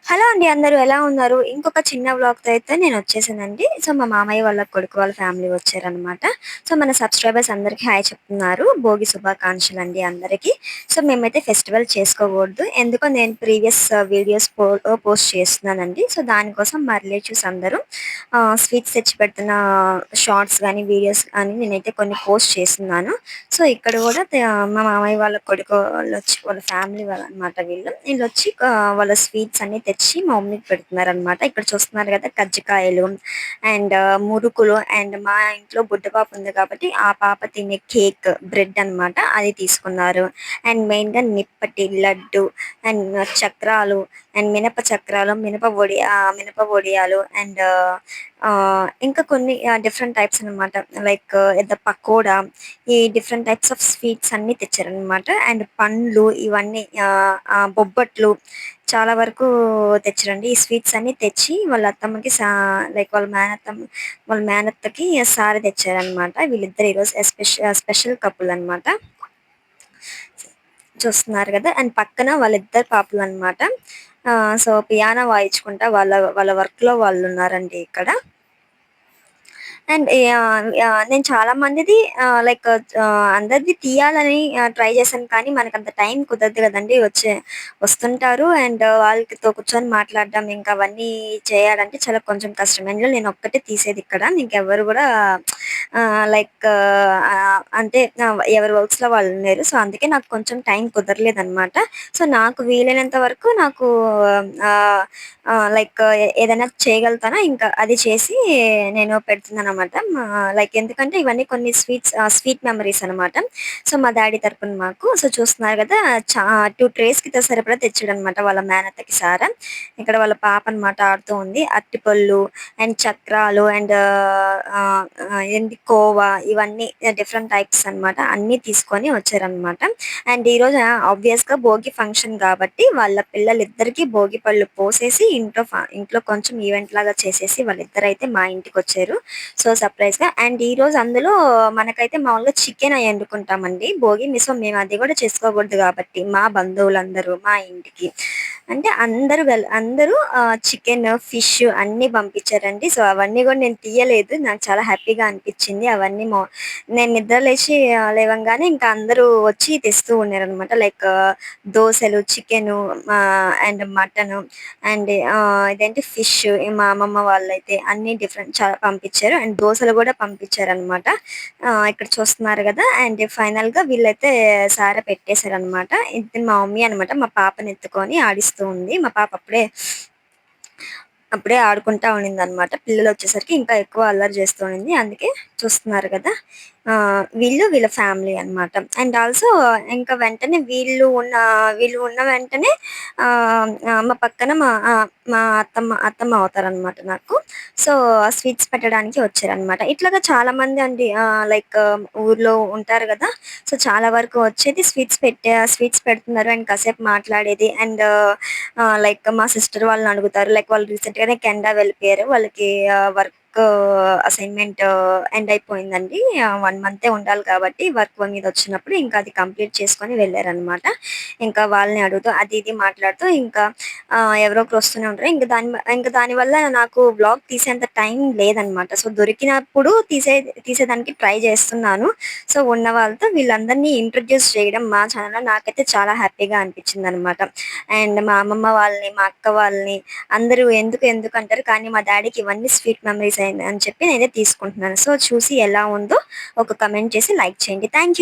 Hello అండి. అందరూ ఎలా ఉన్నారు? ఇంకొక చిన్న వ్లాగ్‌తో అయితే నేనొచ్చేసానండి. సో, మా మామయ్య వాళ్ళ కొడుకు వాళ్ళ ఫ్యామిలీ వచ్చారనమాట. సో, మన సబ్‌స్క్రైబర్స్ అందరికి హాయ్ చెప్తున్నారు. భోగి శుభాకాంక్షలండి అందరికి. సో, మేమైతే ఫెస్టివల్ చేసుకోకూడదు. ఎందుకో నేను ప్రీవియస్ వీడియోస్ పోస్ట్ చేస్తున్నానండి. సో, దానికోసం మా రిలేటివ్స్ అందరూ స్వీట్స్ తెచ్చి పెడుతున్న షార్ట్స్ గానీ, వీడియోస్ కానీ నేనైతే కొన్ని పోస్ట్ చేస్తున్నాను. సో, ఇక్కడ గూడా మా మామయ్య వాళ్ళ కొడుకు వాళ్ళొచ్చి వాళ్ళ ఫ్యామిలీ వాళ్ళనమాట వీళ్ళు. వీళ్ళొచ్చి వాళ్ళ స్వీట్స్ అన్నీ తెచ్చి మా మమ్మీకి పెడుతున్నారనమాట. ఇక్కడ చూస్తున్నారు గదా! కజ్జికాయలు అండ్ మురుకులు అండ్ మా ఇంట్లో బుడ్డ పాప ఉంది కాబట్టి, ఆ పాప తినే కేక్, బ్రెడ్ అనమాట అది తీసుకున్నారు. అండ్ మెయిన్‌గా నిప్పటి, లడ్డు అండ్ చక్రాలు అండ్ మినప చక్రాలు, మినప వడియాలు అండ్ ఇంకా కొన్ని డిఫరెంట్ టైప్స్ అనమాట. లైక్ పకోడా ఈ డిఫరెంట్ టైప్స్ ఆఫ్ స్వీట్స్ అన్నీ తెచ్చారనమాట. అండ్ పండ్లు ఇవన్నీ బొబ్బట్లు చాలా వరకు తెచ్చారండి. ఈ స్వీట్స్ అన్నీ తెచ్చి వాళ్ళ అత్తమ్మకి లైక్ వాళ్ళ మేనత్తకి సారె తెచ్చారనమాట. వీళ్ళిద్దరు ఈరోజు స్పెషల్ కపుల్ అనమాట. చూస్తున్నారు గదా! అండ్ పక్కన వాళ్ళిద్దరు పాపలనమాట. సో, పియానో వాయించుకుంటా వాళ్ళ వాళ్ళ వర్క్‌లో వాళ్ళున్నారండి ఇక్కడ. అండ్ నేను చాలా మందిది లైక్ అందరిది తీయాలని ట్రై చేశాను. కానీ మనకంత టైం కుదరదు గదండీ! వస్తుంటారు అండ్ వాళ్ళతో కూర్చొని మాట్లాడడం ఇంకా అవన్నీ చేయాలంటే చాలా కొంచెం కష్టం. అందులో నేనొక్కటే తీసేదిక్కడ. ఇంకెవ్వరు గూడా లైక్ అంటే ఎవరి వర్క్స్‌లో వాళ్ళున్నారు. సో, అందుకే నాకు కొంచెం టైం కుదరలేదనమాట. సో, నాకు వీలైనంత వరకు నాకు ఆహ్, లైక్ ఏదైనా చేయగలుగుతానో ఇంకా అది చేసి నేను పెడుతున్నాననమాట. లైక్ ఎందుకంటే ఇవన్నీ కొన్ని స్వీట్ మెమోరీస్ అనమాట. సో, మా డ్యాడీ తరపున మాకు. సో, చూస్తున్నారు గదా! 2 ట్రేస్‌కి సరిపడా తెచ్చాడనమాట వాళ్ళ మేనత్తకి సార. ఇక్కడ వాళ్ళ పాప అనమాట ఆడుతూ ఉంది. అరటిపళ్ళు అండ్ చక్రాలు అండ్ ఏంది కోవా ఇవన్నీ డిఫరెంట్ టైప్స్ అనమాట. అన్నీ తీసుకొని వచ్చారనమాట. అండ్ ఈరోజు ఆబ్వియస్‌గా భోగి ఫంక్షన్ గాబట్టి వాళ్ళ పిల్లలిద్దరికీ భోగి పళ్ళు పోసేసి ఇంట్లో కొంచెం ఈవెంట్ లాగా చేసేసి వాళ్ళిద్దరైతే మా ఇంటికొచ్చారు. సో, సర్ప్రైజ్‌గా అండ్ ఈరోజు అందులో మనకైతే మామూలుగా చికెన్ అయి వండుకుంటామండి భోగి. సో, మేము అది గూడా చేసుకోకూడదు గాబట్టి మా బంధువులందరూ మా ఇంటికి అంటే అందరూ చికెన్, ఫిష్ అన్నీ పంపించారండి. సో, అవన్నీ గూడా నేను తీయలేదు. నాకు చాలా హ్యాపీగా అనిపిచ్చింది. అవన్నీ నేను నిద్ర లేచి లేవంగానే ఇంకా అందరూ వచ్చి తెస్తూ ఉన్నారనమాట. లైక్ దోసలు, చికెను అండ్ మటను అండ్ ఇదేంటి ఫిష్ మా అమ్మమ్మ వాళ్ళైతే అన్నీ డిఫరెంట్ చాలా పంపించారు. అండ్ దోసలు గూడా పంపించారనమాట. ఇక్కడ చూస్తున్నారు గదా! అండ్ ఫైనల్‌గా వీళ్ళైతే సారె పెట్టేసారనమాట. ఇది మా మమ్మీ అనమాట. మా పాపనెత్తుకొని ఆడిస్తూ ఉంది. మా పాప అప్పుడే ఆడుకుంటా ఉండిందనమాట. పిల్లలొచ్చేసరికి ఇంకా ఎక్కువ అల్లరి చేస్తూ ఉండింది. అందుకే చూస్తున్నారు గదా! వీళ్ళ ఫ్యామిలీ అనమాట. అండ్ ఆల్సో ఇంకా వెంటనే వీళ్ళు ఉన్న వెంటనే మా పక్కన మా అత్తమ్మ అవుతారనమాట నాకు. సో, స్వీట్స్ పెట్టడానికి వచ్చారనమాట. ఇట్లాగా చాలామంది అండి లైక్ ఊర్లో ఉంటారు గదా! సో, చాలా వరకు వచ్చేది స్వీట్స్ పెడుతున్నారు అండ్ కాసేపు మాట్లాడేది అండ్ లైక్ మా సిస్టర్ వాళ్ళని అడుగుతారు. లైక్ వాళ్ళు రీసెంట్‌గానే కెనడా వెళ్ళిపోయారు. వాళ్ళకి వర్క్ అసైన్‌మెంట్ ఎండ్ అయిపోయిందండి. 1 మంతే ఉండాలి కాబట్టి వర్క్ మీద వచ్చినప్పుడు ఇంకా అది కంప్లీట్ చేసుకొని వెళ్లారనమాట. ఇంకా వాళ్ళని అడుగుతూ అది ఇది మాట్లాడుతూ ఇంకా ఎవరో ఒకరు వస్తూనే ఉంటారు. ఇంక దానివల్ల నాకు వ్లాగ్ తీసేంత టైం లేదనమాట. సో, దొరికినప్పుడు తీసేదానికి ట్రై చేస్తున్నాను. సో, ఉన్న వాళ్ళతో వీళ్ళందరినీ ఇంట్రొడ్యూస్ చేయడం మా ఛానెల్‌లో నాకైతే చాలా హ్యాపీగా అనిపించిందనమాట. అండ్ మా అమ్మమ్మ వాళ్ళని, మా అక్క వాళ్ళని అందరూ ఎందుకంటారు. కానీ మా డ్యాడీకి ఇవన్నీ స్వీట్ మెమోరీస్ అని చెప్పి నేనైతే తీసుకుంటున్నాను. సో, చూసి ఎలా ఉందో ఒక కామెంట్ చేసి లైక్ చేయండి. Thank you.